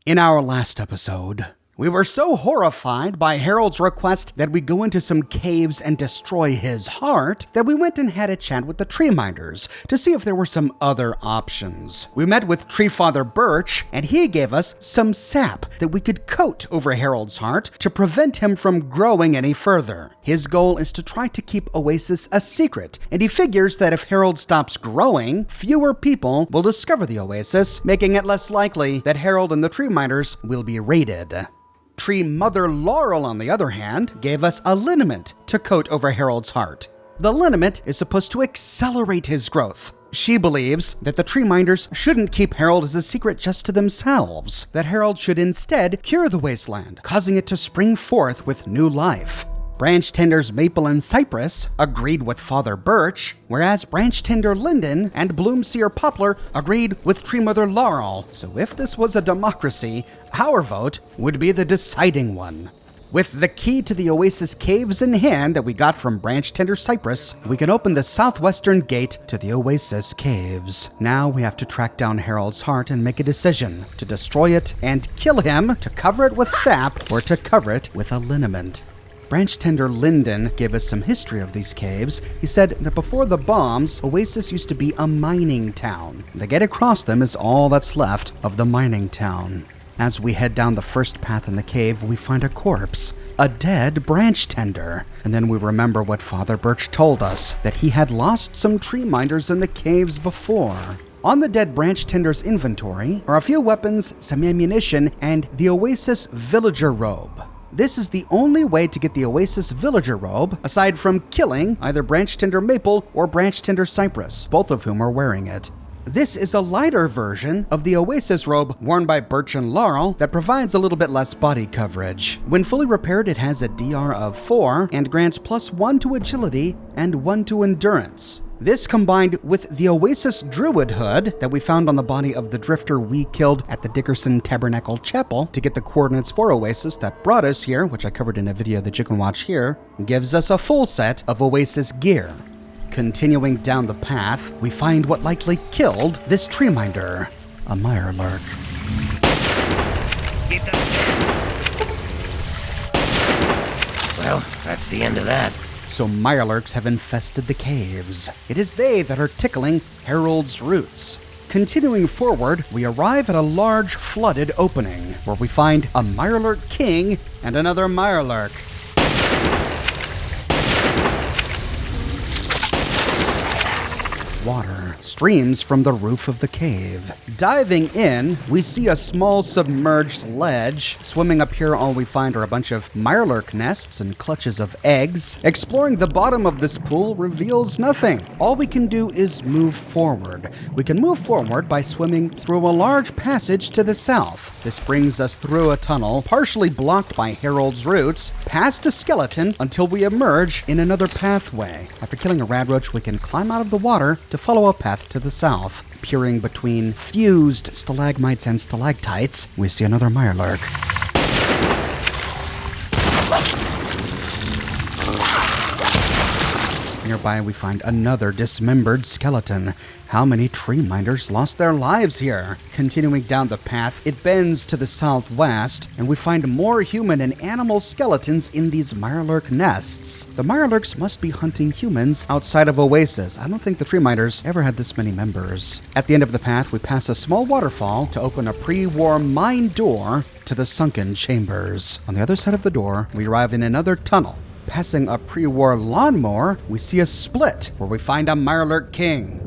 In our last episode, we were so horrified by Harold's request that we go into some caves and destroy his heart that we went and had a chat with the tree minders to see if there were some other options. We met with Tree Father Birch, and he gave us some sap that we could coat over Harold's heart to prevent him from growing any further. His goal is to try to keep Oasis a secret, and he figures that if Harold stops growing, fewer people will discover the Oasis, making it less likely that Harold and the tree minders will be raided. Tree Mother Laurel, on the other hand, gave us a liniment to coat over Harold's heart. The liniment is supposed to accelerate his growth. She believes that the tree minders shouldn't keep Harold as a secret just to themselves, that Harold should instead cure the wasteland, causing it to spring forth with new life. Branch tenders Maple and Cypress agreed with Father Birch, whereas branch tender Linden and Bloomseer Poplar agreed with Tree Mother Laurel. So if this was a democracy, our vote would be the deciding one. With the key to the Oasis caves in hand that we got from branch tender Cypress, we can open the southwestern gate to the Oasis caves. Now we have to track down Harold's heart and make a decision to destroy it and kill him, to cover it with sap, or to cover it with a liniment. Branch tender Linden gave us some history of these caves. He said that before the bombs, Oasis used to be a mining town. The gate across them is all that's left of the mining town. As we head down the first path in the cave, we find a corpse, a dead branch tender. And then we remember what Father Birch told us, that he had lost some tree minders in the caves before. On the dead branch tender's inventory are a few weapons, some ammunition, and the Oasis villager robe. This is the only way to get the Oasis villager robe, aside from killing either branch tender Maple or branch tender Cypress, both of whom are wearing it. This is a lighter version of the Oasis robe worn by Birch and Laurel that provides a little bit less body coverage. When fully repaired, it has a DR of 4 and grants +1 to agility and 1 to endurance. This combined with the Oasis Druid hood that we found on the body of the drifter we killed at the Dickerson Tabernacle Chapel to get the coordinates for Oasis that brought us here, which I covered in a video that you can watch here, gives us a full set of Oasis gear. Continuing down the path, we find what likely killed this tree minder, a Mirelurk. Well, that's the end of that. So Mirelurks have infested the caves. It is they that are tickling Harold's roots. Continuing forward, we arrive at a large flooded opening, where we find a Mirelurk king and another Mirelurk. Water streams from the roof of the cave. Diving in, we see a small submerged ledge. Swimming up here, all we find are a bunch of Mirelurk nests and clutches of eggs. Exploring the bottom of this pool reveals nothing. All we can do is move forward. We can move forward by swimming through a large passage to the south. This brings us through a tunnel, partially blocked by Harold's roots, past a skeleton until we emerge in another pathway. After killing a radroach, we can climb out of the water to follow a path to the south. Peering between fused stalagmites and stalactites, we see another Mirelurk. Nearby, we find another dismembered skeleton. How many tree minders lost their lives here? Continuing down the path, it bends to the southwest, and we find more human and animal skeletons in these Mirelurk nests. The Mirelurks must be hunting humans outside of Oasis. I don't think the tree minders ever had this many members. At the end of the path, we pass a small waterfall to open a pre-war mine door to the sunken chambers. On the other side of the door, we arrive in another tunnel. Passing a pre-war lawnmower, we see a split where we find a Mirelurk king.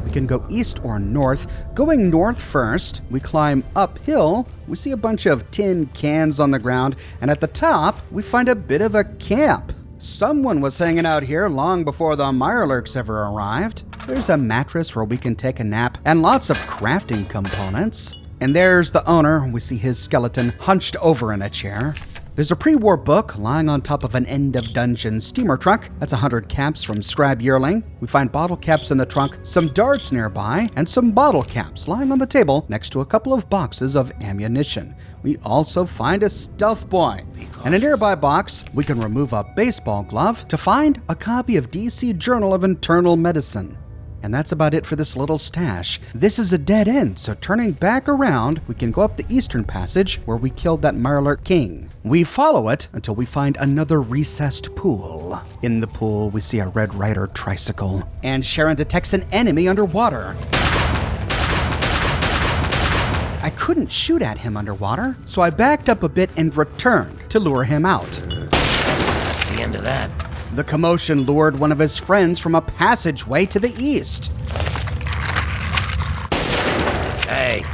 We can go east or north. Going north first, we climb uphill. We see a bunch of tin cans on the ground, and at the top, we find a bit of a camp. Someone was hanging out here long before the Mirelurks ever arrived. There's a mattress where we can take a nap, and lots of crafting components. And there's the owner. We see his skeleton hunched over in a chair. There's a pre-war book lying on top of an end-of-dungeon steamer truck. That's 100 caps from Scribe Yearling. We find bottle caps in the trunk, some darts nearby, and some bottle caps lying on the table next to a couple of boxes of ammunition. We also find a stealth boy. In a nearby box, we can remove a baseball glove to find a copy of DC Journal of Internal Medicine. And that's about it for this little stash. This is a dead end, so turning back around, we can go up the eastern passage where we killed that Mirelurk king. We follow it until we find another recessed pool. In the pool, we see a Red Rider tricycle. And Sharon detects an enemy underwater. I couldn't shoot at him underwater, so I backed up a bit and returned to lure him out. That's the end of that. The commotion lured one of his friends from a passageway to the east. Hey.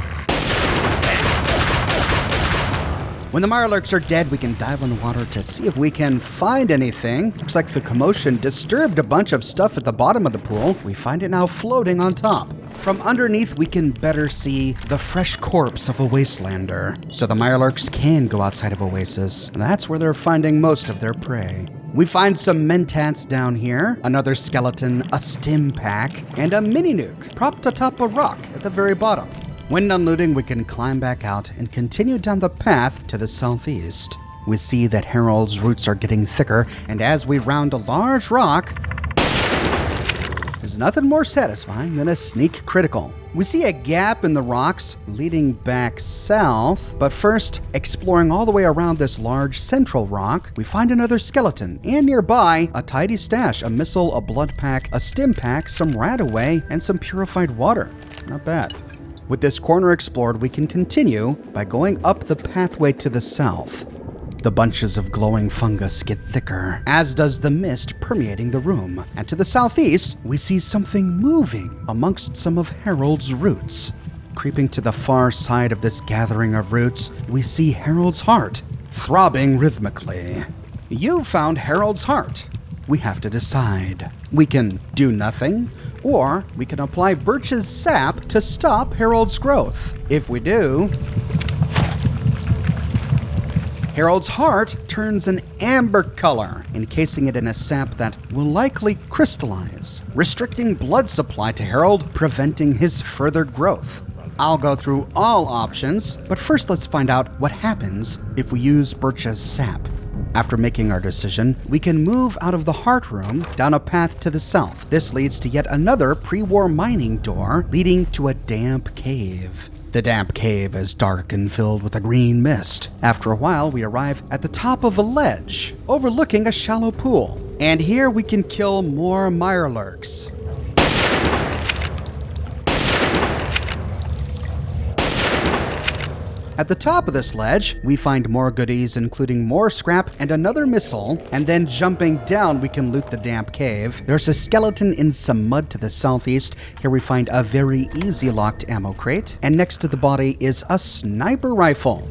When the Mirelurks are dead, we can dive in the water to see if we can find anything. Looks like the commotion disturbed a bunch of stuff at the bottom of the pool. We find it now floating on top. From underneath, we can better see the fresh corpse of a wastelander. So the Mirelurks can go outside of Oasis. That's where they're finding most of their prey. We find some mentats down here, another skeleton, a stim pack, and a mini nuke propped atop a rock at the very bottom. When done looting, we can climb back out and continue down the path to the southeast. We see that Harold's roots are getting thicker, and as we round a large rock, there's nothing more satisfying than a sneak critical. We see a gap in the rocks leading back south, but first, exploring all the way around this large central rock, we find another skeleton, and nearby, a tidy stash, a missile, a blood pack, a stim pack, some radaway, and some purified water. Not bad. With this corner explored, we can continue by going up the pathway to the south. The bunches of glowing fungus get thicker, as does the mist permeating the room. And to the southeast, we see something moving amongst some of Harold's roots. Creeping to the far side of this gathering of roots, we see Harold's heart, throbbing rhythmically. You found Harold's heart. We have to decide. We can do nothing, or we can apply Birch's sap to stop Harold's growth. If we do, Harold's heart turns an amber color, encasing it in a sap that will likely crystallize, restricting blood supply to Harold, preventing his further growth. I'll go through all options, but first let's find out what happens if we use Birch's sap. After making our decision, we can move out of the heart room down a path to the south. This leads to yet another pre-war mining door leading to a damp cave. The damp cave is dark and filled with a green mist. After a while, we arrive at the top of a ledge, overlooking a shallow pool. And here we can kill more Mirelurks. At the top of this ledge, we find more goodies, including more scrap and another missile, and then jumping down, we can loot the damp cave. There's a skeleton in some mud to the southeast. Here we find a very easy locked ammo crate, and next to the body is a sniper rifle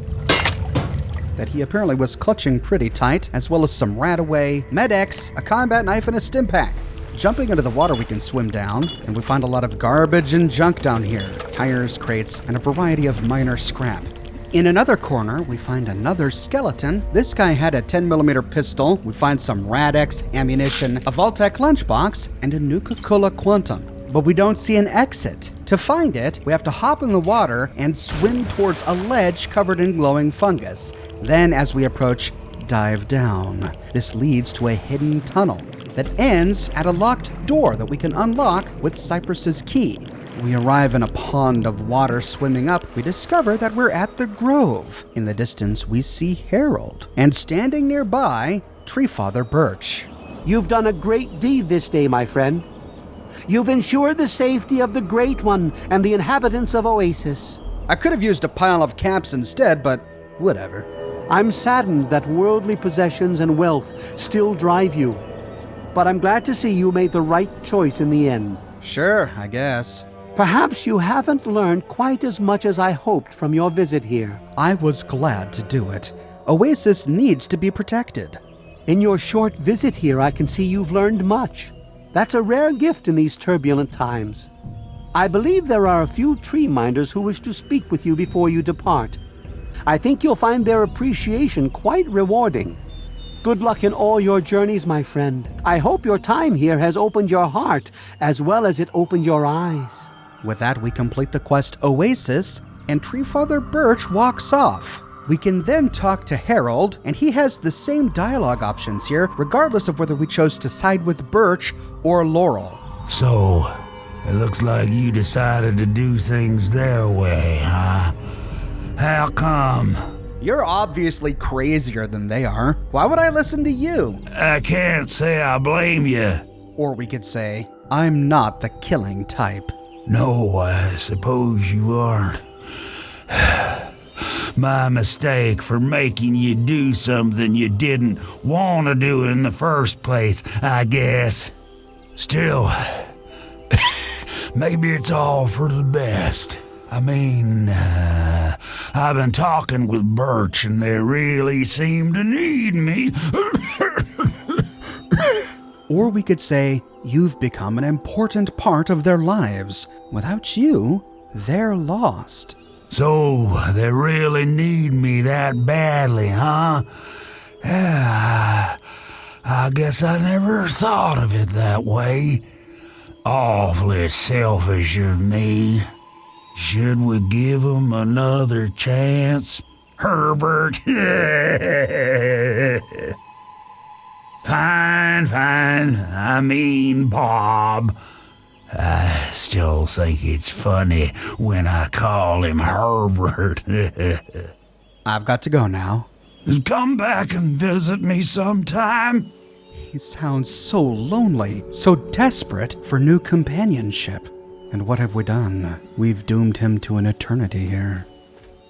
that he apparently was clutching pretty tight, as well as some radaway, Med-X, a combat knife, and a stim pack. Jumping into the water, we can swim down, and we find a lot of garbage and junk down here. Tires, crates, and a variety of minor scrap. In another corner, we find another skeleton. This guy had a 10mm pistol. We find some Rad-X ammunition, a Vault-Tec lunchbox, and a Nuka-Cola Quantum. But we don't see an exit. To find it, we have to hop in the water and swim towards a ledge covered in glowing fungus. Then, as we approach, dive down. This leads to a hidden tunnel that ends at a locked door that we can unlock with Cypress's key. We arrive in a pond of water swimming up. We discover that we're at the grove. In the distance, we see Harold. And standing nearby, Treefather Birch. You've done a great deed this day, my friend. You've ensured the safety of the Great One and the inhabitants of Oasis. I could have used a pile of caps instead, but whatever. I'm saddened that worldly possessions and wealth still drive you. But I'm glad to see you made the right choice in the end. Sure, I guess. Perhaps you haven't learned quite as much as I hoped from your visit here. I was glad to do it. Oasis needs to be protected. In your short visit here, I can see you've learned much. That's a rare gift in these turbulent times. I believe there are a few tree minders who wish to speak with you before you depart. I think you'll find their appreciation quite rewarding. Good luck in all your journeys, my friend. I hope your time here has opened your heart as well as it opened your eyes. With that, we complete the quest Oasis, and Treefather Birch walks off. We can then talk to Harold, and he has the same dialogue options here, regardless of whether we chose to side with Birch or Laurel. So, It looks like you decided to do things their way, huh? How come? You're obviously crazier than they are. Why would I listen to you? I can't say I blame you. Or we could say, I'm not the killing type. No, I suppose you aren't. My mistake for making you do something you didn't want to do in the first place, I guess. Still, maybe it's all for the best. I mean, I've been talking with Birch and they really seem to need me. Or we could say, you've become an important part of their lives. Without you, they're lost. So, they really need me that badly, huh? I guess I never thought of it that way. Awfully selfish of me. Should we give them another chance, Herbert? Fine. I mean, Bob. I still think it's funny when I call him Herbert. I've got to go now. Come back and visit me sometime. He sounds so lonely, so desperate for new companionship. And what have we done? We've doomed him to an eternity here.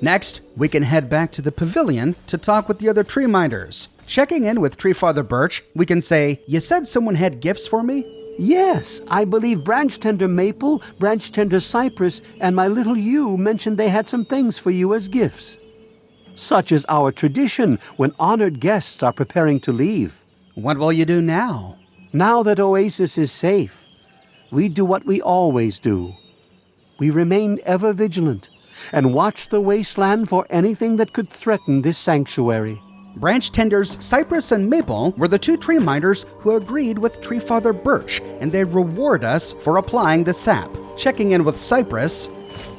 Next, we can head back to the pavilion to talk with the other tree minders. Checking in with Tree Father Birch, we can say, you said someone had gifts for me? Yes, I believe Branch Tender Maple, Branch Tender Cypress, and my little you mentioned they had some things for you as gifts. Such is our tradition when honored guests are preparing to leave. What will you do now? Now that Oasis is safe, we do what we always do. We remain ever vigilant and watch the wasteland for anything that could threaten this sanctuary. Branch Tenders Cypress and Maple were the two tree minders who agreed with Tree Father Birch, and they reward us for applying the sap. Checking in with Cypress.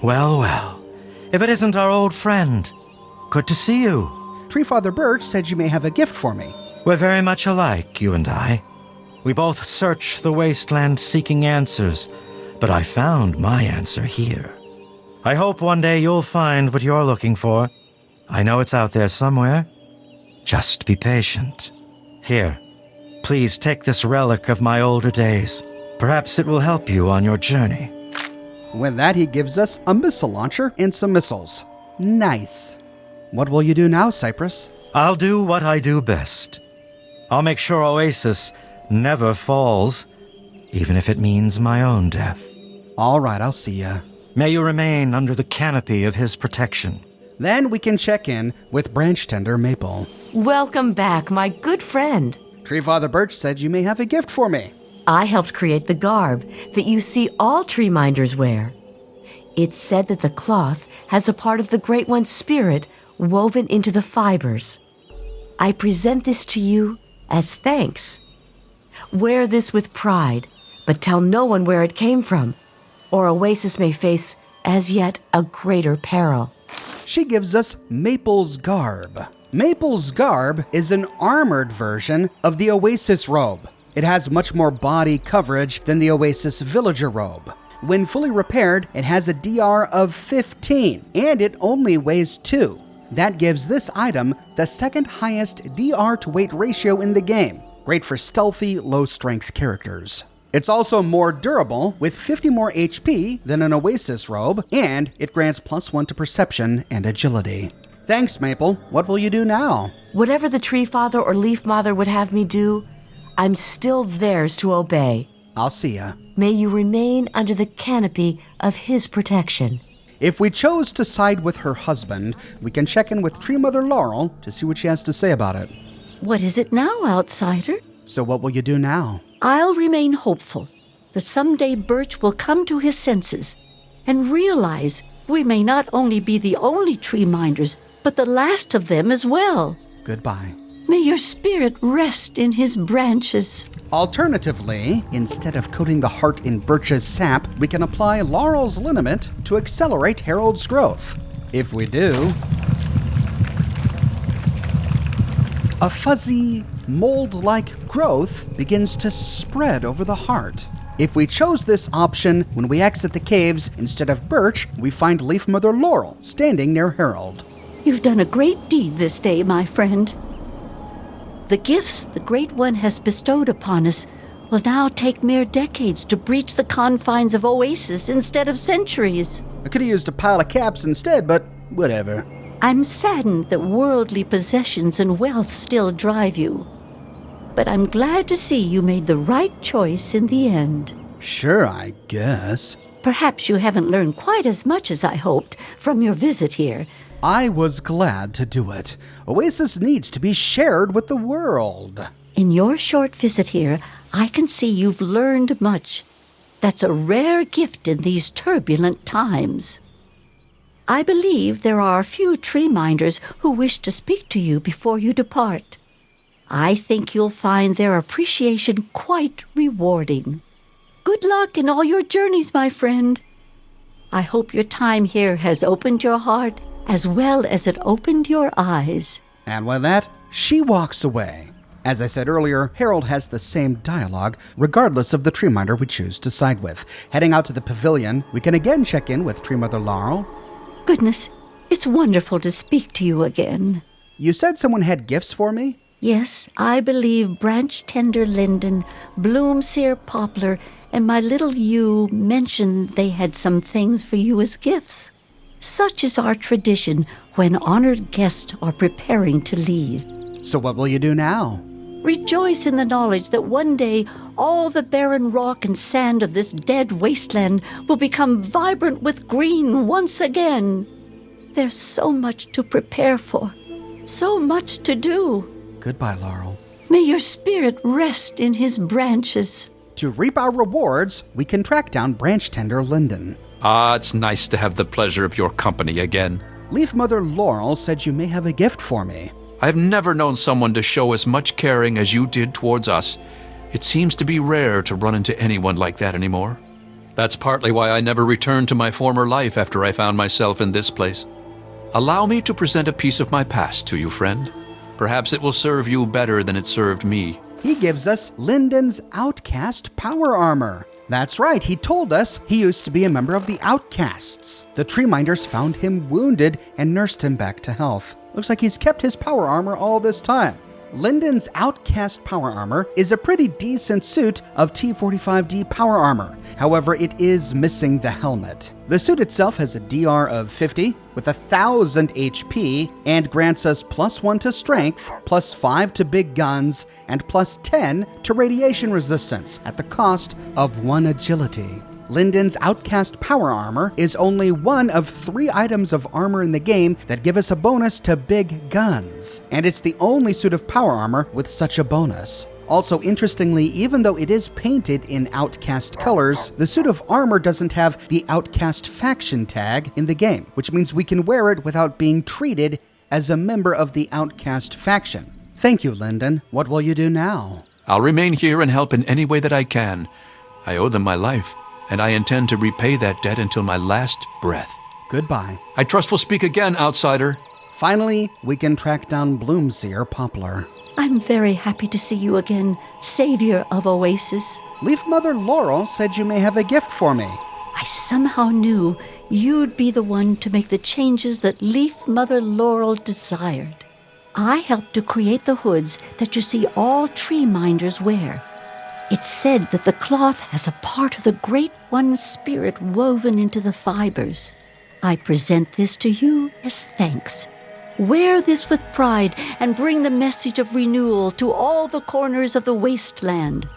Well. If it isn't our old friend. Good to see you. Tree Father Birch said you may have a gift for me. We're very much alike, you and I. We both search the wasteland seeking answers, but I found my answer here. I hope one day you'll find what you're looking for. I know it's out there somewhere. Just be patient. Here, please take this relic of my older days. Perhaps it will help you on your journey. With that, he gives us a missile launcher and some missiles. Nice. What will you do now, Cypress? I'll do what I do best. I'll make sure Oasis never falls, even if it means my own death. All right, I'll see ya. May you remain under the canopy of his protection. Then we can check in with Branch Tender Maple. Welcome back, my good friend. Tree Father Birch said you may have a gift for me. I helped create the garb that you see all tree minders wear. It's said that the cloth has a part of the Great One's spirit woven into the fibers. I present this to you as thanks. Wear this with pride, but tell no one where it came from, or Oasis may face as yet a greater peril. She gives us Maple's garb. Maple's garb is an armored version of the Oasis robe. It has much more body coverage than the Oasis villager robe. When fully repaired, it has a DR of 15, and it only weighs 2. That gives this item the second highest DR to weight ratio in the game. Great for stealthy, low-strength characters. It's also more durable, with 50 more HP than an Oasis robe, and it grants +1 to perception and agility. Thanks, Maple. What will you do now? Whatever the Tree Father or Leaf Mother would have me do, I'm still theirs to obey. I'll see ya. May you remain under the canopy of his protection. If we chose to side with her husband, we can check in with Tree Mother Laurel to see what she has to say about it. What is it now, outsider? So what will you do now? I'll remain hopeful that someday Birch will come to his senses and realize we may not only be the only tree minders, but the last of them as well. Goodbye. May your spirit rest in his branches. Alternatively, instead of coating the heart in Birch's sap, we can apply Laurel's liniment to accelerate Harold's growth. If we do, a fuzzy, mold-like growth begins to spread over the heart. If we chose this option, when we exit the caves, instead of Birch, we find Leaf Mother Laurel standing near Harold. You've done a great deed this day, my friend. The gifts the Great One has bestowed upon us will now take mere decades to breach the confines of Oasis instead of centuries. I could have used a pile of caps instead, but whatever. I'm saddened that worldly possessions and wealth still drive you. But I'm glad to see you made the right choice in the end. Sure, I guess. Perhaps you haven't learned quite as much as I hoped from your visit here. I was glad to do it. Oasis needs to be shared with the world. In your short visit here, I can see you've learned much. That's a rare gift in these turbulent times. I believe there are a few tree minders who wish to speak to you before you depart. I think you'll find their appreciation quite rewarding. Good luck in all your journeys, my friend. I hope your time here has opened your heart as well as it opened your eyes. And with that, she walks away. As I said earlier, Harold has the same dialogue, regardless of the tree minder we choose to side with. Heading out to the pavilion, we can again check in with Tree Mother Laurel. Goodness, it's wonderful to speak to you again. You said someone had gifts for me? Yes, I believe branch tender linden, bloom sear poplar, and my little yew mentioned they had some things for you as gifts. Such is our tradition when honored guests are preparing to leave. So what will you do now? Rejoice in the knowledge that one day all the barren rock and sand of this dead wasteland will become vibrant with green once again. There's so much to prepare for, so much to do. Goodbye, Laurel. May your spirit rest in his branches. To reap our rewards, we can track down branch tender linden. It's nice to have the pleasure of your company again. Leaf Mother Laurel said you may have a gift for me. I've never known someone to show as much caring as you did towards us. It seems to be rare to run into anyone like that anymore. That's partly why I never returned to my former life after I found myself in this place. Allow me to present a piece of my past to you, friend. Perhaps it will serve you better than it served me. He gives us Linden's Outcast power armor. That's right, he told us he used to be a member of the Outcasts. The tree minders found him wounded and nursed him back to health. Looks like he's kept his power armor all this time. Linden's Outcast power armor is a pretty decent suit of T45D power armor. However, it is missing the helmet. The suit itself has a DR of 50 with 1,000 HP and grants us +1 to strength, +5 to big guns, and +10 to radiation resistance at the cost of 1 agility. Linden's Outcast power armor is only one of 3 items of armor in the game that give us a bonus to big guns, and it's the only suit of power armor with such a bonus. Also, interestingly, even though it is painted in Outcast colors, the suit of armor doesn't have the Outcast faction tag in the game, which means we can wear it without being treated as a member of the Outcast faction. Thank you, Linden. What will you do now? I'll remain here and help in any way that I can. I owe them my life, and I intend to repay that debt until my last breath. Goodbye. I trust we'll speak again, outsider. Finally, we can track down Bloomseer Poplar. I'm very happy to see you again, savior of Oasis. Leaf Mother Laurel said you may have a gift for me. I somehow knew you'd be the one to make the changes that Leaf Mother Laurel desired. I helped to create the hoods that you see all tree minders wear. It's said that the cloth has a part of the Great One's spirit woven into the fibers. I present this to you as thanks. Wear this with pride and bring the message of renewal to all the corners of the wasteland.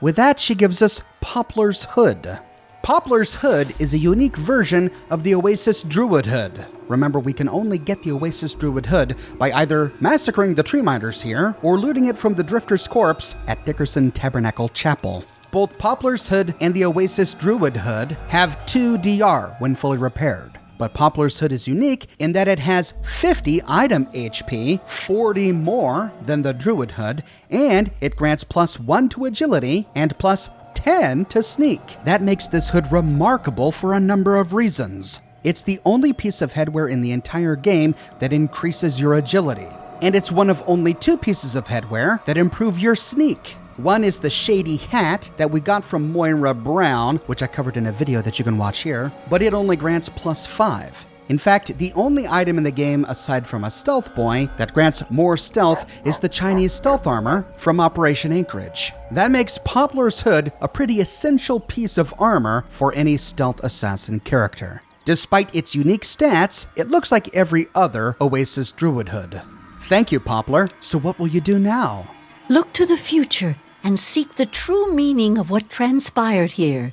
With that, she gives us Poplar's Hood. Poplar's Hood is a unique version of the Oasis Druid Hood. Remember, we can only get the Oasis Druid Hood by either massacring the tree minders here or looting it from the Drifter's corpse at Dickerson Tabernacle Chapel. Both Poplar's Hood and the Oasis Druid Hood have 2 DR when fully repaired. But Poplar's Hood is unique in that it has 50 item HP, 40 more than the Druid Hood, and it grants +1 to agility and +10 to sneak. That makes this hood remarkable for a number of reasons. It's the only piece of headwear in the entire game that increases your agility, and it's one of only 2 pieces of headwear that improve your sneak. One is the shady hat that we got from Moira Brown, which I covered in a video that you can watch here, but it only grants +5. In fact, the only item in the game aside from a stealth boy that grants more stealth is the Chinese stealth armor from Operation Anchorage. That makes Poplar's hood a pretty essential piece of armor for any stealth assassin character. Despite its unique stats, it looks like every other Oasis Druid hood. Thank you, Poplar. So what will you do now? Look to the future and seek the true meaning of what transpired here.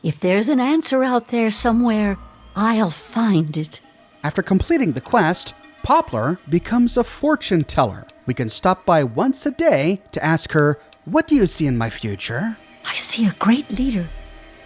If there's an answer out there somewhere, I'll find it. After completing the quest, Poplar becomes a fortune teller. We can stop by once a day to ask her, "What do you see in my future?" I see a great leader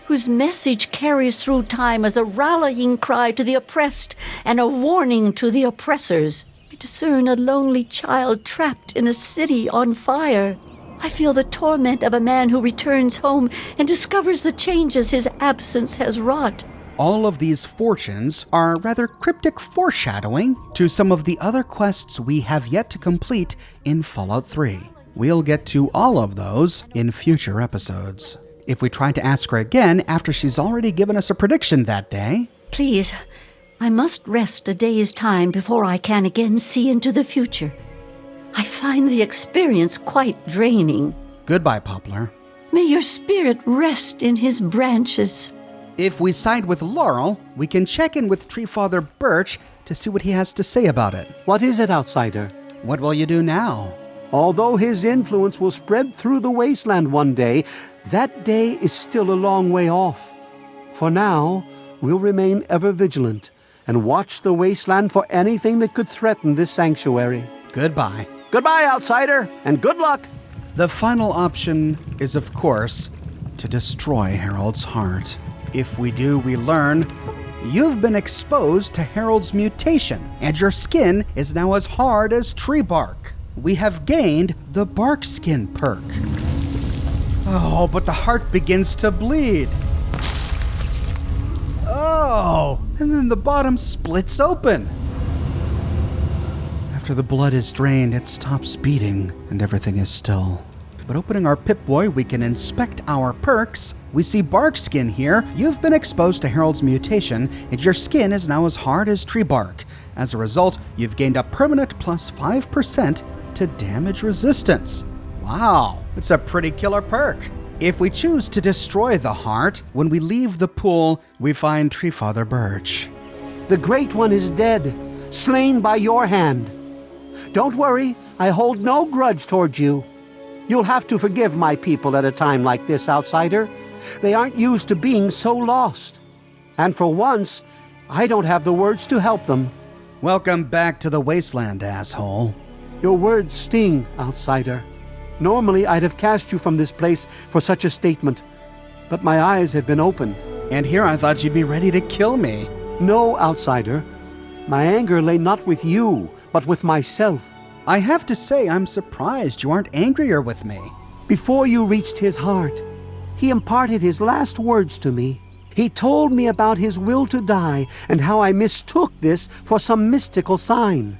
whose message carries through time as a rallying cry to the oppressed and a warning to the oppressors. I discern a lonely child trapped in a city on fire. I feel the torment of a man who returns home and discovers the changes his absence has wrought. All of these fortunes are rather cryptic foreshadowing to some of the other quests we have yet to complete in Fallout 3. We'll get to all of those in future episodes. If we try to ask her again after she's already given us a prediction that day... Please, I must rest a day's time before I can again see into the future. I find the experience quite draining. Goodbye, Poplar. May your spirit rest in his branches. If we side with Laurel, we can check in with Tree Father Birch to see what he has to say about it. What is it, outsider? What will you do now? Although his influence will spread through the wasteland one day, that day is still a long way off. For now, we'll remain ever vigilant and watch the wasteland for anything that could threaten this sanctuary. Goodbye. Goodbye, outsider, and good luck! The final option is, of course, to destroy Harold's heart. If we do, we learn you've been exposed to Harold's mutation, and your skin is now as hard as tree bark. We have gained the bark skin perk. Oh, but the heart begins to bleed. Oh, and then the bottom splits open. After the blood is drained, it stops beating, and everything is still. But opening our Pip-Boy, we can inspect our perks. We see bark skin here. You've been exposed to Harold's mutation, and your skin is now as hard as tree bark. As a result, you've gained a permanent +5% to damage resistance. Wow, it's a pretty killer perk. If we choose to destroy the heart, when we leave the pool, we find Tree Father Birch. The Great One is dead, slain by your hand. Don't worry, I hold no grudge towards you. You'll have to forgive my people at a time like this, outsider. They aren't used to being so lost. And for once, I don't have the words to help them. Welcome back to the wasteland, asshole. Your words sting, outsider. Normally, I'd have cast you from this place for such a statement, but my eyes have been opened. And here I thought you'd be ready to kill me. No, outsider. My anger lay not with you, but with myself. I have to say, I'm surprised you aren't angrier with me. Before you reached his heart, he imparted his last words to me. He told me about his will to die and how I mistook this for some mystical sign.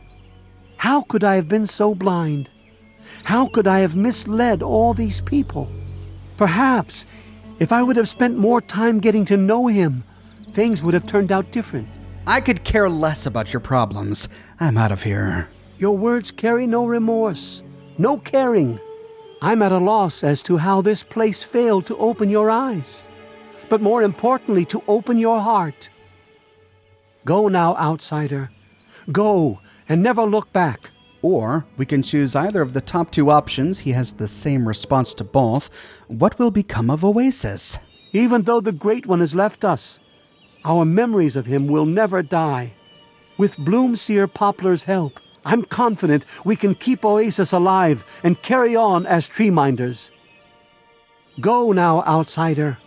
How could I have been so blind? How could I have misled all these people? Perhaps, if I would have spent more time getting to know him, things would have turned out different. I could care less about your problems. I'm out of here. Your words carry no remorse, no caring. I'm at a loss as to how this place failed to open your eyes, but more importantly, to open your heart. Go now, outsider. Go and never look back. Or we can choose either of the top two options. He has the same response to both. What will become of Oasis? Even though the Great One has left us, our memories of him will never die. With Bloomseer Poplar's help, I'm confident we can keep Oasis alive and carry on as tree minders. Go now, outsider.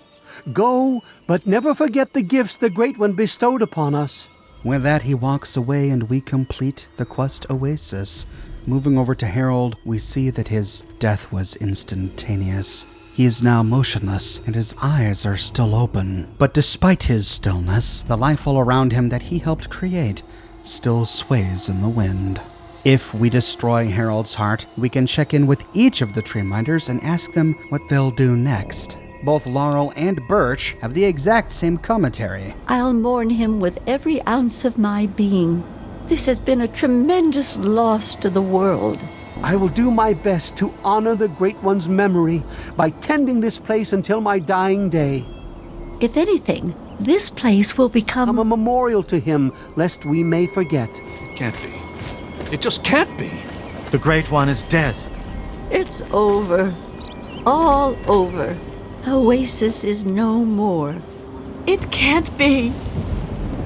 Go, but never forget the gifts the Great One bestowed upon us. With that, he walks away and we complete the quest Oasis. Moving over to Harold, we see that his death was instantaneous. He is now motionless, and his eyes are still open. But despite his stillness, the life all around him that he helped create still sways in the wind. If we destroy Harold's heart, we can check in with each of the tree minders and ask them what they'll do next. Both Laurel and Birch have the exact same commentary. I'll mourn him with every ounce of my being. This has been a tremendous loss to the world. I will do my best to honor the Great One's memory by tending this place until my dying day. If anything, this place will become A memorial to him, lest we may forget. It can't be. It just can't be. The Great One is dead. It's over. All over. Oasis is no more. It can't be.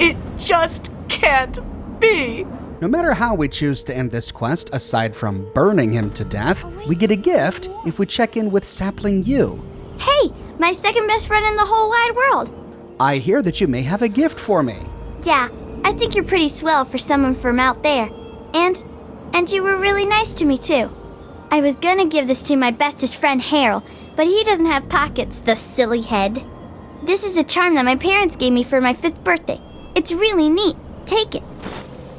It just can't be. No matter how we choose to end this quest, aside from burning him to death, we get a gift if we check in with Sapling U. Hey, my second best friend in the whole wide world. I hear that you may have a gift for me. Yeah, I think you're pretty swell for someone from out there. And you were really nice to me too. I was gonna give this to my bestest friend Harold, but he doesn't have pockets, the silly head. This is a charm that my parents gave me for my 5th birthday. It's really neat. Take it.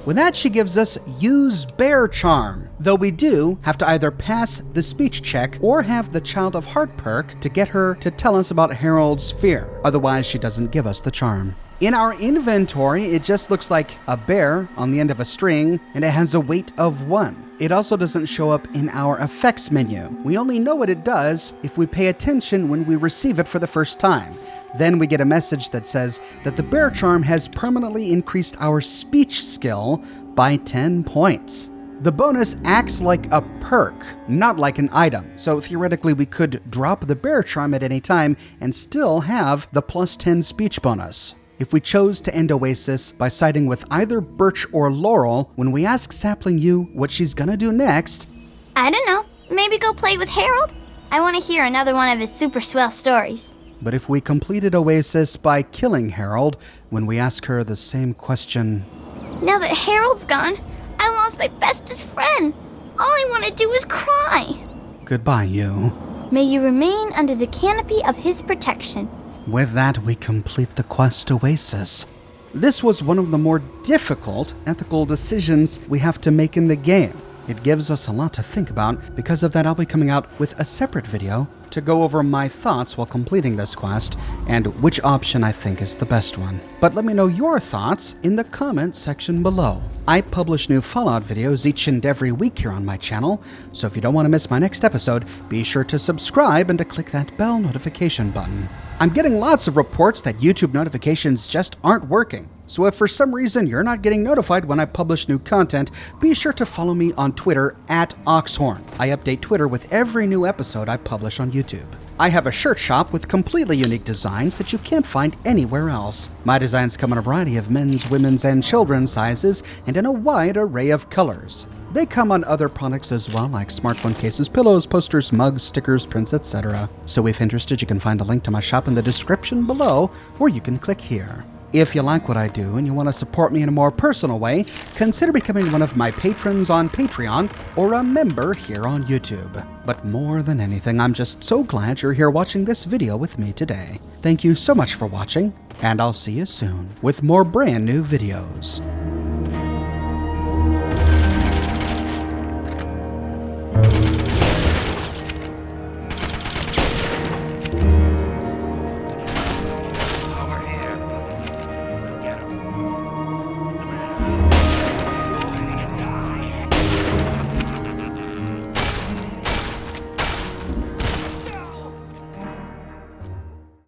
With that, she gives us Use Bear Charm, though we do have to either pass the speech check or have the Child of Heart perk to get her to tell us about Harold's fear. Otherwise, she doesn't give us the charm. In our inventory, it just looks like a bear on the end of a string, and it has a weight of 1. It also doesn't show up in our effects menu. We only know what it does if we pay attention when we receive it for the first time. Then we get a message that says that the bear charm has permanently increased our speech skill by 10 points. The bonus acts like a perk, not like an item, so theoretically we could drop the bear charm at any time and still have the plus 10 speech bonus. If we chose to end Oasis by siding with either Birch or Laurel, when we ask Sapling U what she's gonna do next, I don't know. Maybe go play with Harold? I want to hear another one of his super swell stories. but if we completed Oasis by killing Harold, when we ask her the same question, Now that Harold's gone, I lost my bestest friend. All I want to do is cry. goodbye, you. May you remain under the canopy of his protection. With that, we complete the quest Oasis. This was one of the more difficult ethical decisions we have to make in the game. It gives us a lot to think about. Because of that, I'll be coming out with a separate video to go over my thoughts while completing this quest and which option I think is the best one. But let me know your thoughts in the comments section below. I publish new Fallout videos each and every week here on my channel, so if you don't want to miss my next episode, be sure to subscribe and to click that bell notification button. I'm getting lots of reports that YouTube notifications just aren't working. So if for some reason you're not getting notified when I publish new content, be sure to follow me on Twitter at Oxhorn. I update Twitter with every new episode I publish on YouTube. I have a shirt shop with completely unique designs that you can't find anywhere else. My designs come in a variety of men's, women's, and children's sizes and in a wide array of colors. They come on other products as well, like smartphone cases, pillows, posters, mugs, stickers, prints, etc. So if interested, you can find a link to my shop in the description below, or you can click here. If you like what I do and you want to support me in a more personal way, consider becoming one of my patrons on Patreon or a member here on YouTube. But more than anything, I'm just so glad you're here watching this video with me today. Thank you so much for watching, and I'll see you soon with more brand new videos.